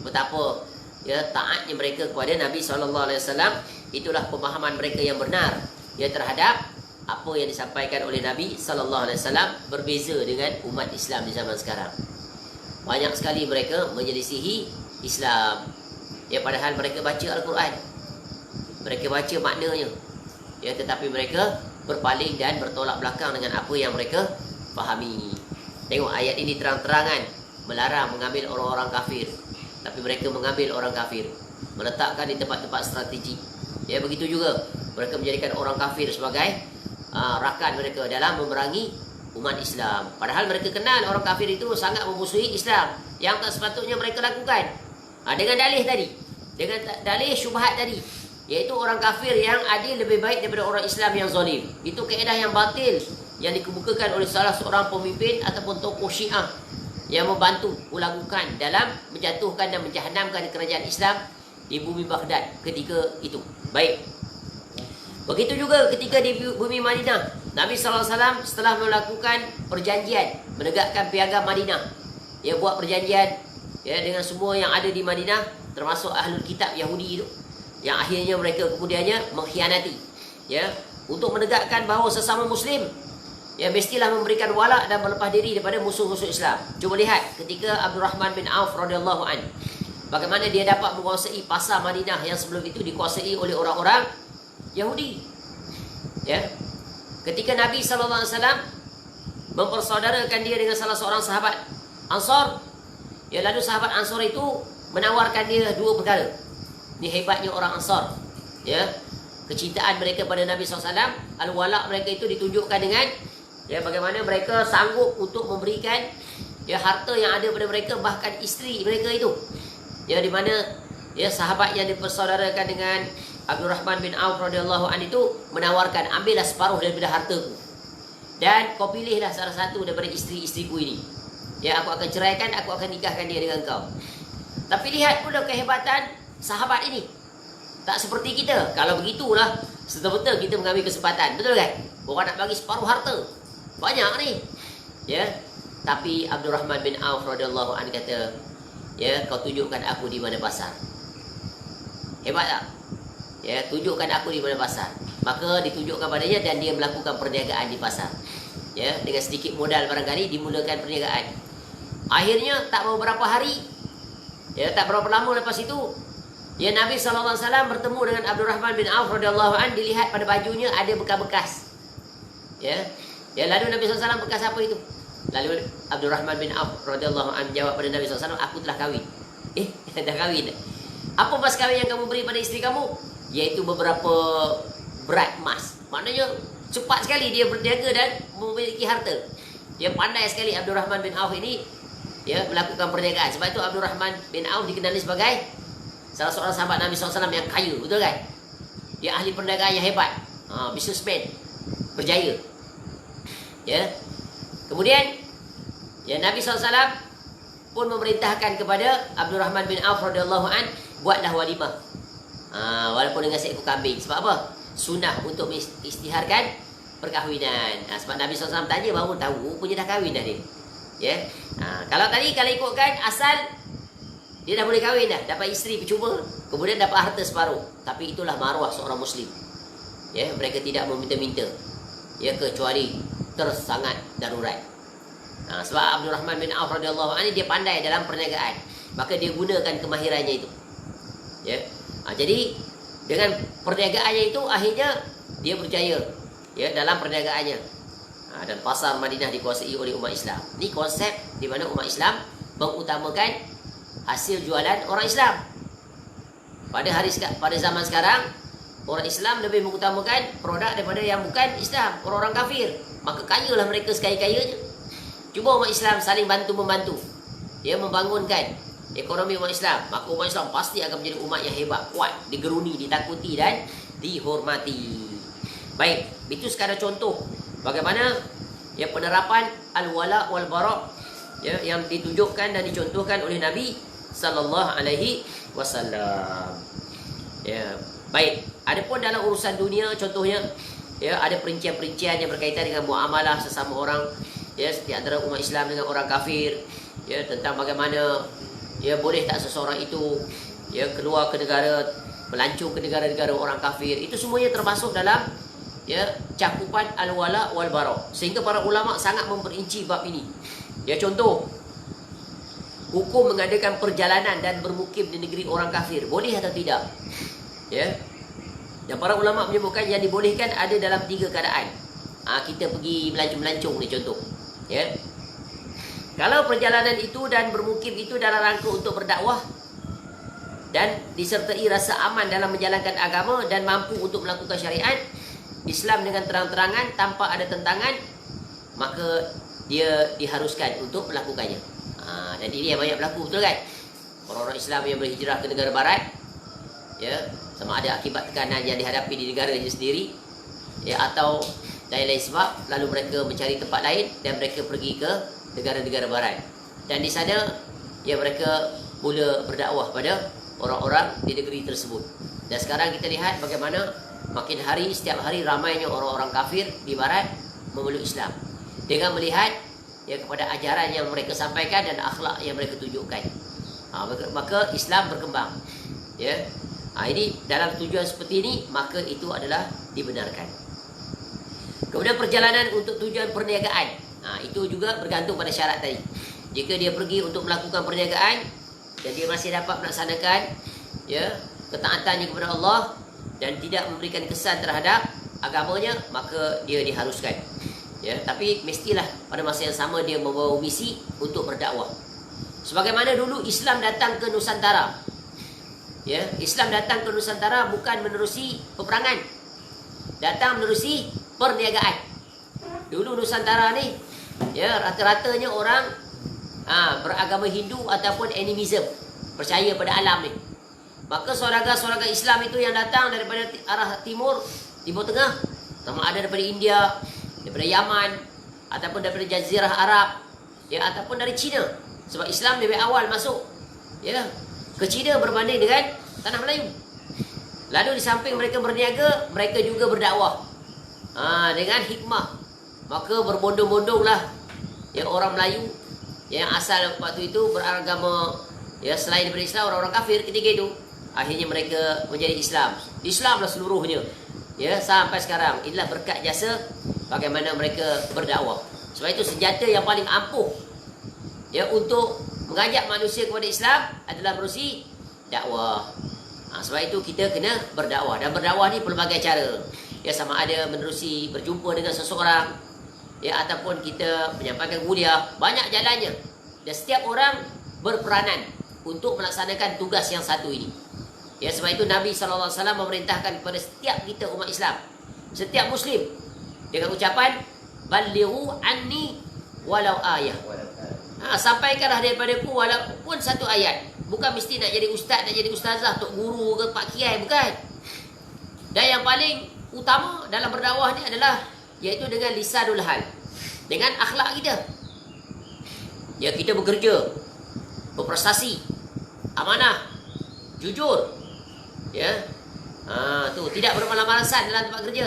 [SPEAKER 2] betapa ya taatnya mereka kepada Nabi SAW. Itulah pemahaman mereka yang benar ya terhadap apa yang disampaikan oleh Nabi SAW. Berbeza dengan umat Islam di zaman sekarang. Banyak sekali mereka menyelisihi Islam ya, padahal mereka baca Al-Quran, mereka baca maknanya ya, tetapi mereka berpaling dan bertolak belakang dengan apa yang mereka fahami. Tengok ayat ini terang-terangan melarang mengambil orang-orang kafir, tapi mereka mengambil orang kafir, meletakkan di tempat-tempat strategik. Ya, begitu juga mereka menjadikan orang kafir sebagai rakan mereka dalam memerangi umat Islam. Padahal mereka kenal orang kafir itu sangat memusuhi Islam, yang tak sepatutnya mereka lakukan. Dengan dalih tadi, dengan dalih syubhat tadi, iaitu orang kafir yang adil lebih baik daripada orang Islam yang zalim. Itu kaedah yang batil yang dikemukakan oleh salah seorang pemimpin ataupun tokoh Syiah yang membantu melakukan dalam menjatuhkan dan menjahanamkan kerajaan Islam di bumi Baghdad ketika itu. Baik. Begitu juga ketika di bumi Madinah, Nabi SAW setelah melakukan perjanjian menegakkan piagam Madinah, ia buat perjanjian ya dengan semua yang ada di Madinah, termasuk ahlul kitab Yahudi itu, yang akhirnya mereka kemudiannya mengkhianati ya, untuk menegakkan bahawa sesama muslim ya mestilah memberikan wala dan berlepas diri daripada musuh-musuh Islam. Cuba lihat ketika Abdurrahman bin Auf radhiyallahu an, bagaimana dia dapat menguasai pasar Madinah yang sebelum itu dikuasai oleh orang-orang Yahudi. Ya. Ketika Nabi SAW mempersaudarakan dia dengan salah seorang sahabat Ansar, ya, lalu sahabat Ansar itu menawarkan dia dua perkara. Ini hebatnya orang Ansar. Ya. Kecintaan mereka pada Nabi SAW, al-wala mereka itu ditunjukkan dengan ya bagaimana mereka sanggup untuk memberikan ya harta yang ada pada mereka, bahkan isteri mereka itu. Ya, di mana ya sahabat yang dipersaudarakan dengan Abdurrahman bin Auf radhiyallahu an itu menawarkan, ambillah separuh daripada hartaku dan kau pilihlah salah satu daripada isteri-isteriku ini. Ya, aku akan ceraikan, aku akan nikahkan dia dengan kau. Tapi lihat pula kehebatan sahabat ini. Tak seperti kita. Kalau begitulah serta-merta kita mengambil kesempatan. Betul kan? Orang nak bagi separuh harta. Banyak ni. Ya. Tapi Abdurrahman bin Auf radhiyallahu an kata, ya, kau tunjukkan aku di mana pasar. Hebat tak? Ya, tunjukkan aku di mana pasar. Maka ditunjukkan padanya dan dia melakukan perniagaan di pasar. Ya, dengan sedikit modal barangkali dimulakan perniagaan. Akhirnya tak beberapa hari, ya, tak berapa lama lepas itu, ya, Nabi SAW bertemu dengan Abdurrahman bin Auf radhiyallahu an, dilihat pada bajunya ada bekas-bekas. Ya. Ya, lalu Nabi SAW, bekas apa itu? Lalu Abdurrahman bin Auf radhiyallahu an jawab pada Nabi SAW, aku telah kahwin. Dah kahwin. Apa mas kahwin yang kamu beri pada isteri kamu? Iaitu beberapa berat emas. Maknanya cepat sekali dia berniaga dan memiliki harta. Dia pandai sekali Abdurrahman bin Auf ini ya melakukan perniagaan. Sebab itu Abdurrahman bin Auf dikenali sebagai salah seorang sahabat Nabi SAW yang kaya, betul kan? Dia ahli perniagaan yang hebat, businessman, berjaya. Ya. Kemudian ya Nabi SAW pun memerintahkan kepada Abdurrahman bin Auf radhiyallahu an buatlah walimah. Walaupun dengan seekor kambing. Sebab apa? Sunnah untuk istiharkan perkahwinan. Sebab Nabi SAW tanya baru tahu punya dah kahwin dah dia. Ya. Kalau ikutkan asal dia dah boleh kahwin dah, dapat isteri percuma, kemudian dapat harta separuh. Tapi itulah maruah seorang muslim. Ya, mereka tidak meminta-minta. Ya, kecuali tersangat darurat. Sebab Abdul Rahman bin Auf radhiyallahu anhu dia pandai dalam perniagaan. Maka dia gunakan kemahirannya itu. Ya. Jadi dengan perniagaannya itu akhirnya dia berjaya ya dalam perniagaannya. Dan pasar Madinah dikuasai oleh umat Islam. Ini konsep di mana umat Islam mengutamakan hasil jualan orang Islam. Pada zaman sekarang, orang Islam lebih mengutamakan produk daripada yang bukan Islam, orang-orang kafir. Maka kayalah mereka sekaya-kayanya. Cuba umat Islam saling bantu-membantu, ya, membangunkan ekonomi umat Islam. Maka umat Islam pasti akan menjadi umat yang hebat, kuat, digeruni, ditakuti dan dihormati. Baik, itu sekadar contoh bagaimana ya penerapan al-wala wal bara ya yang ditunjukkan dan dicontohkan oleh Nabi sallallahu alaihi wasallam. Ya, baik. Adapun dalam urusan dunia contohnya ya ada perincian-perincian yang berkaitan dengan muamalah sesama orang ya di antara umat Islam dengan orang kafir ya tentang bagaimana ya boleh tak seseorang itu ya keluar ke negara, melancong ke negara-negara orang kafir. Itu semuanya termasuk dalam ya cakupan al-wala wal bara. Sehingga para ulama sangat memperinci bab ini. Ya contoh, hukum mengadakan perjalanan dan bermukim di negeri orang kafir boleh atau tidak? Ya. Dan para ulama menyebutkan yang dibolehkan ada dalam 3 keadaan. Kita pergi melancong-melancong ni contoh. Ya. Kalau perjalanan itu dan bermukim itu dalam rangka untuk berdakwah dan disertai rasa aman dalam menjalankan agama dan mampu untuk melakukan syariat Islam dengan terang-terangan tanpa ada tentangan, maka dia diharuskan untuk melakukannya. Dan ini yang banyak berlaku, betul kan? Orang-orang Islam yang berhijrah ke negara barat, ya, sama ada akibat tekanan yang dihadapi di negaranya sendiri, ya, atau lain-lain sebab, lalu mereka mencari tempat lain dan mereka pergi ke negara-negara barat. Dan di sana, ya, mereka mula berdakwah pada orang-orang di negeri tersebut. Dan sekarang kita lihat bagaimana makin hari, setiap hari ramainya orang-orang kafir di barat memeluk Islam dengan melihat ya kepada ajaran yang mereka sampaikan dan akhlak yang mereka tunjukkan. Maka Islam berkembang. Ya. Ini dalam tujuan seperti ini, maka itu adalah dibenarkan. Kemudian perjalanan untuk tujuan perniagaan. Itu juga bergantung pada syarat tadi. Jika dia pergi untuk melakukan perniagaan dan dia masih dapat melaksanakan ya ketaatannya kepada Allah dan tidak memberikan kesan terhadap agamanya, maka dia diharuskan. Ya, tapi mestilah pada masa yang sama dia membawa misi untuk berdakwah. Sebagaimana dulu Islam datang ke Nusantara. Ya, Islam datang ke Nusantara bukan menerusi peperangan. Datang menerusi perniagaan. Dulu Nusantara ni ya rata-ratanya orang beragama Hindu ataupun animism, percaya pada alam ni. Maka saudara-saudara Islam itu yang datang daripada arah timur, Timur Tengah, sama ada daripada India, daripada Yaman, ataupun daripada Jazirah Arab, ya, ataupun dari China. Sebab Islam lebih awal masuk ya ke China berbanding dengan tanah Melayu. Lalu di samping mereka berniaga, mereka juga berdakwah dengan hikmah. Maka berbondong-bondonglah ya orang Melayu yang asal waktu itu beragama ya selain daripada Islam, orang-orang kafir ketika itu. Akhirnya mereka menjadi Islamlah seluruhnya. Ya, sampai sekarang. Inilah berkat jasa bagaimana mereka berdakwah. Sebab itu senjata yang paling ampuh ya untuk mengajak manusia kepada Islam adalah menerusi dakwah. Sebab itu kita kena berdakwah. Dan berdakwah ni pelbagai cara. Ya, sama ada menerusi berjumpa dengan seseorang, ya, ataupun kita menyampaikan kuliah. Banyak jalannya. Dan setiap orang berperanan untuk melaksanakan tugas yang satu ini. Ya, sebab itu Nabi SAW memerintahkan kepada setiap kita umat Islam, setiap Muslim, dengan ucapan balighu anni walau ayah. Sampaikanlah daripadaku walaupun satu ayat. Bukan mesti nak jadi ustaz, nak jadi ustazah, tok guru ke pak kiai, bukan. Dan yang paling utama dalam berdakwah ni adalah iaitu dengan lisanul hal, dengan akhlak kita. Ya, kita bekerja, berprestasi, amanah, jujur, ya, tu tidak bermalas-malasan dalam tempat kerja.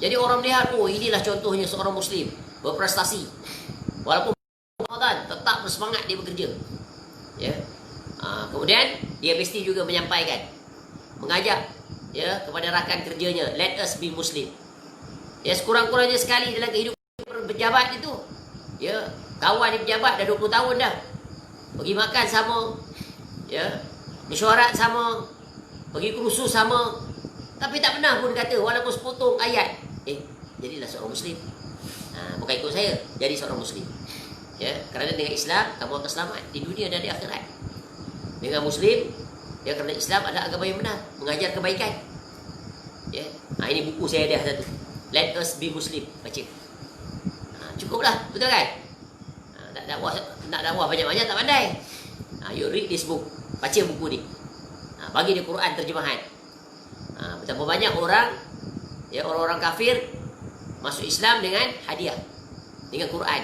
[SPEAKER 2] Jadi orang melihat, oh inilah contohnya seorang Muslim berprestasi, walaupun Ramadan tetap bersemangat dia bekerja, ya. Kemudian dia mesti juga menyampaikan, mengajak, ya, kepada rakan kerjanya, let us be Muslim. Ya, sekurang-kurangnya sekali dalam kehidupan pejabat itu, ya, kawan di pejabat dah 20 tahun dah, pergi makan sama, ya, mesyuarat sama, pergi kursus sama, tapi tak pernah pun kata walaupun sepotong ayat, jadilah seorang Muslim. Bukan ikut saya, jadi seorang Muslim. Ya, kerana dengan Islam kamu akan selamat di dunia dan di akhirat. Dengan Muslim, ya, kerana Islam adalah agama yang benar, mengajar kebaikan. Ya, ini buku saya ada satu. Let us be Muslim, baca. Cukuplah, betul kan? Nak dakwah banyak-banyak tak pandai. You read this book, baca buku ni. Bagi dia Quran terjemahan. Betapa banyak orang, ya, orang-orang kafir masuk Islam dengan hadiah, dengan Quran.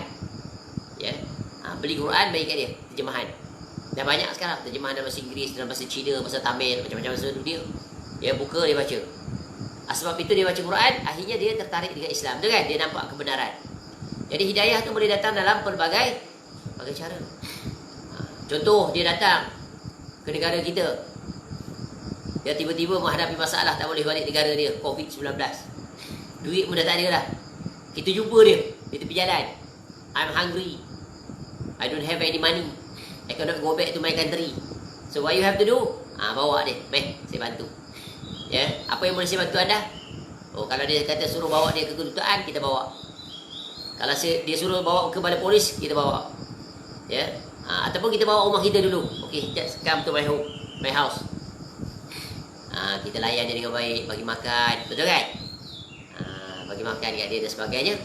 [SPEAKER 2] Ya, beli Quran bagi kat dia terjemahan. Dah banyak sekarang terjemahan dalam bahasa Inggeris, dalam bahasa Cina, bahasa Tamil, macam-macam bahasa dunia. Dia buka, dia baca. Sebab itu dia baca Quran, akhirnya dia tertarik dengan Islam, betul kan? Dia nampak kebenaran. Jadi hidayah tu boleh datang dalam pelbagai cara. Contoh, dia datang ke negara kita, dia tiba-tiba menghadapi masalah, tak boleh balik negara dia, COVID-19. Duit pun dah tak ada dah. Kita jumpa dia di tepi jalan. I'm hungry, I don't have any money, I cannot go back to my country. So what you have to do? Bawa dia, meh, saya bantu. Ya, apa yang boleh saya bantu anda? Kalau dia kata suruh bawa dia ke kedutaan, kita bawa. Kalau dia suruh bawa ke balai polis, kita bawa. Ya, ataupun kita bawa rumah kita dulu. Okay, just come to my house. Kita layan dia dengan baik, bagi makan, betul kan? Bagi makan kat dia dan sebagainya.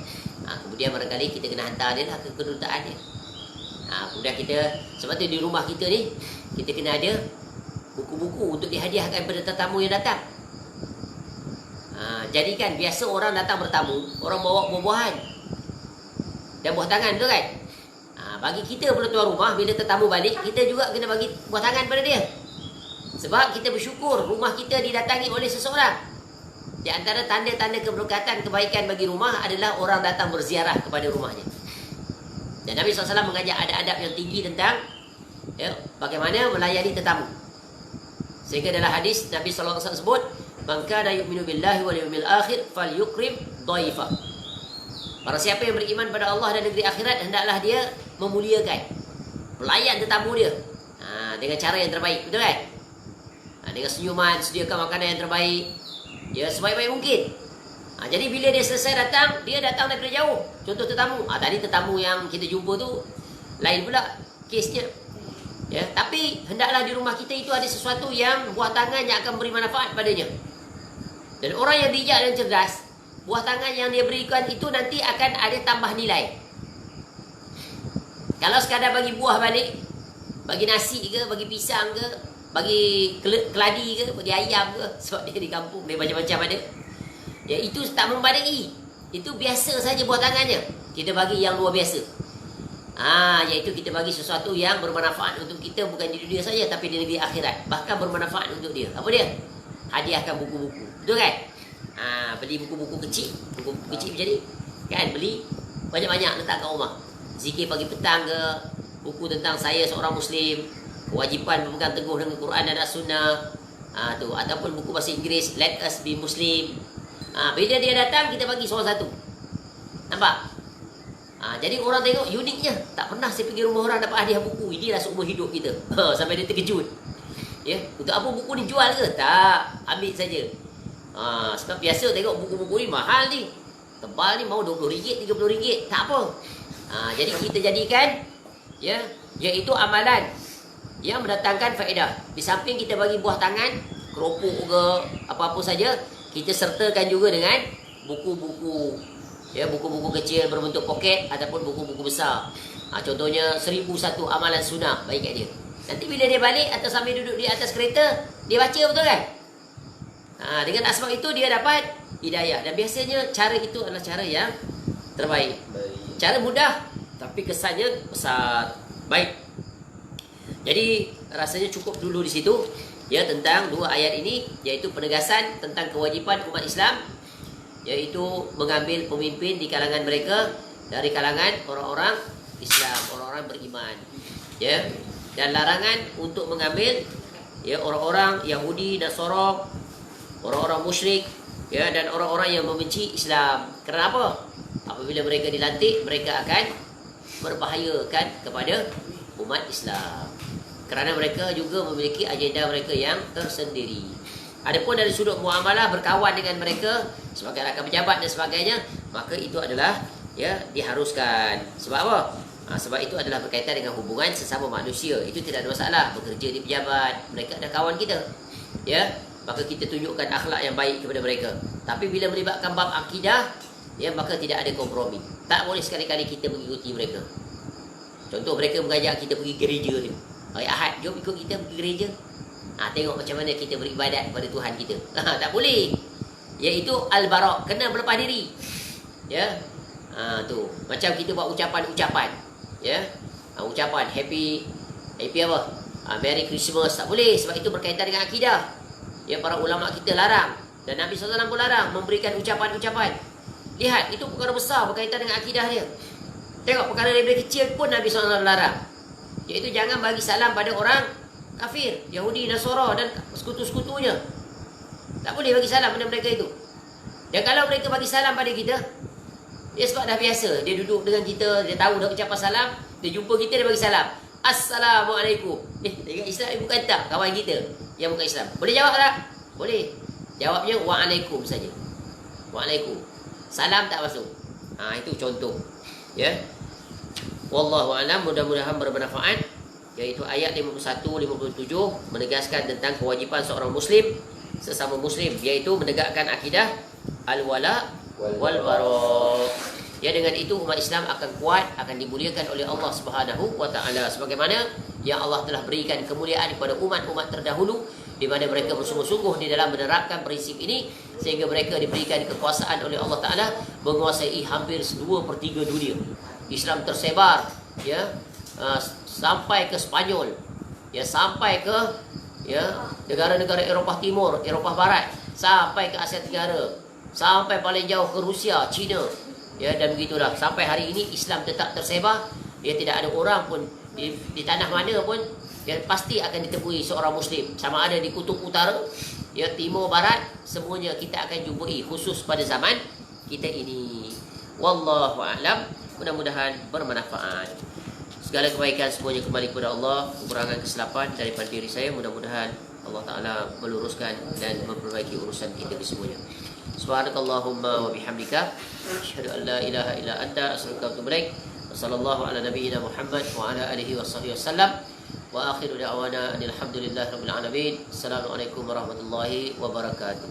[SPEAKER 2] Kemudian barangkali kita kena hantar dia lah ke kedutaan dia. Kemudian kita, sebab tu di rumah kita ni, kita kena ada buku-buku untuk dihadiahkan pada tetamu yang datang. Jadikan biasa orang datang bertamu, orang bawa buah-buahan dan buah tangan, betul kan? Bagi kita pula tuan rumah, bila tetamu balik, kita juga kena bagi buah tangan pada dia. Sebab kita bersyukur rumah kita didatangi oleh seseorang. Di antara tanda-tanda keberkatan, kebaikan bagi rumah adalah orang datang berziarah kepada rumahnya. Dan Nabi SAW mengajak adab-adab yang tinggi tentang, ya, bagaimana melayani tetamu. Sehingga dalam hadis Nabi SAW sebut, man kana yu'minu billahi wal yawmil akhir falyukrim dhaifa. Para siapa yang beriman pada Allah dan negeri akhirat, hendaklah dia memuliakan, melayan tetamu dia dengan cara yang terbaik, betul kan? Dengan senyuman, sediakan makanan yang terbaik, ya, sebaik-baik mungkin. Jadi bila dia selesai datang, dia datang daripada jauh. Contoh tetamu, tadi tetamu yang kita jumpa tu lain pula kesnya. Ya, tapi hendaklah di rumah kita itu ada sesuatu yang buah tangan yang akan beri manfaat padanya. Dan orang yang bijak dan cerdas, buah tangan yang dia berikan itu nanti akan ada tambah nilai. Kalau sekadar bagi buah balik, bagi nasi ke, bagi pisang ke, bagi keladi ke, bagi ayam ke, sebab dia di kampung, dia macam-macam ada, ya, itu tak memadai. Itu biasa saja buah tangannya. Kita bagi yang luar biasa, iaitu kita bagi sesuatu yang bermanfaat untuk kita, bukan di dunia saja, tapi di negeri akhirat, bahkan bermanfaat untuk dia. Apa dia? Hadiahkan buku-buku, betul kan? Beli buku-buku kecil, buku-buku kecil macam ni kan, beli banyak-banyak letak kat rumah. Zikir pagi petang ke, buku tentang saya seorang Muslim, kewajipan berpegang teguh dengan Quran dan Sunnah, ataupun buku bahasa Inggeris, let us be Muslim. Bila dia datang, kita bagi seorang satu. Nampak? Jadi orang tengok uniknya. Tak pernah saya pergi rumah orang dapat hadiah buku. Inilah seumur hidup kita. Sampai dia terkejut. Ya, untuk apa buku ni jual ke? Tak, ambil saja. Sebab biasa tengok buku-buku ni mahal ni, tebal ni mau RM20, RM30. Tak apa. Jadi kita jadikan, ya, iaitu amalan yang mendatangkan faedah. Di samping kita bagi buah tangan, keropok ke, apa-apa saja, kita sertakan juga dengan buku-buku, ya, buku-buku kecil berbentuk poket ataupun buku-buku besar. Contohnya 1001 amalan sunnah, bagi kat dia. Nanti bila dia balik atau sambil duduk di atas kereta, dia baca, betul kan? Dengan asbab itu dia dapat hidayah. Dan biasanya cara itu adalah cara yang terbaik. Cara mudah tapi kesannya besar. Baik. Jadi rasanya cukup dulu di situ. ya tentang dua ayat ini, iaitu penegasan tentang kewajipan umat Islam, iaitu mengambil pemimpin di kalangan mereka dari kalangan orang-orang Islam, orang-orang beriman, ya, dan larangan untuk mengambil ya orang-orang Yahudi, Nasara, orang-orang musyrik, ya, dan orang-orang yang membenci Islam. Kenapa? Apabila mereka dilantik, mereka akan membahayakan kepada umat Islam, kerana mereka juga memiliki agenda mereka yang tersendiri. Adapun dari sudut muamalah, berkawan dengan mereka sebagai rakan pejabat dan sebagainya, maka itu adalah ya diharuskan. Sebab apa? Sebab itu adalah berkaitan dengan hubungan sesama manusia. Itu tidak ada masalah. Bekerja di pejabat, mereka ada kawan kita, ya, maka kita tunjukkan akhlak yang baik kepada mereka. Tapi bila melibatkan bab akidah, ya, maka tidak ada kompromi. Tak boleh sekali-kali kita mengikuti mereka. Contoh, mereka mengajak kita pergi gereja ni. Hari Ahad, jom ikut kita pergi gereja. Tengok macam mana kita beribadat kepada Tuhan kita. Tak boleh. Iaitu al-bara', kena berlepas diri. Ya. Tu. Macam kita buat ucapan-ucapan. Ya. Ucapan happy apa? Merry Christmas, tak boleh, sebab itu berkaitan dengan akidah. Ya, para ulama kita larang, dan Nabi SAW pun larang memberikan ucapan-ucapan. Lihat, itu perkara besar berkaitan dengan akidah dia. Tengok, perkara daripada kecil pun Nabi SAW larang, iaitu jangan bagi salam pada orang kafir, Yahudi, Nasara dan sekutu-sekutunya. Tak boleh bagi salam pada mereka itu. Dan kalau mereka bagi salam pada kita, dia sebab dah biasa, dia duduk dengan kita, dia tahu dah ucapan salam, dia jumpa kita, dia bagi salam, Assalamualaikum. Dekat Islam bukan tak, kawan kita yang bukan Islam, boleh jawab tak? Boleh. Jawabnya Waalaikum saja. Waalaikum. Salam tak masuk. Itu contoh. Ya. Wallahu a'lam, mudah-mudahan bermanfaat. Iaitu ayat 51-57 menegaskan tentang kewajipan seorang muslim sesama muslim, iaitu menegakkan akidah al-wala wal bara. Ya, dengan itu umat Islam akan kuat, akan dimuliakan oleh Allah Subhanahu wa taala, sebagaimana yang Allah telah berikan kemuliaan kepada umat-umat terdahulu, di mana mereka bersungguh-sungguh di dalam menerapkan prinsip ini, sehingga mereka diberikan kekuasaan oleh Allah taala menguasai hampir 2/3 dunia. Islam tersebar, ya, sampai ke Spanyol, ya, sampai ke, ya, negara-negara Eropah Timur, Eropah Barat, sampai ke Asia Tenggara, sampai paling jauh ke Rusia, China, ya, dan begitulah sampai hari ini Islam tetap tersebar. Ya, tidak ada orang pun di tanah mana pun yang pasti akan ditemui seorang muslim, sama ada di kutub utara, ya, timur, barat, semuanya kita akan jumpai, khusus pada zaman kita ini. Wallahu a'lam, mudah-mudahan bermanfaat. Segala kebaikan semuanya kembali kepada Allah. Kekurangan kesilapan daripada diri saya, mudah-mudahan Allah Ta'ala meluruskan dan memperbaiki urusan kita semuanya. Subhanakallahumma wa bihamdika, asyhadu an la ilaha illa anta, astaghfiruka wa atubu ilaik. Wassallallahu ala nabiyyina Muhammad wa ala alihi washabbihi wasallam. Wa akhiru da'wana alhamdulillahi rabbil alamin. Assalamualaikum warahmatullahi wabarakatuh.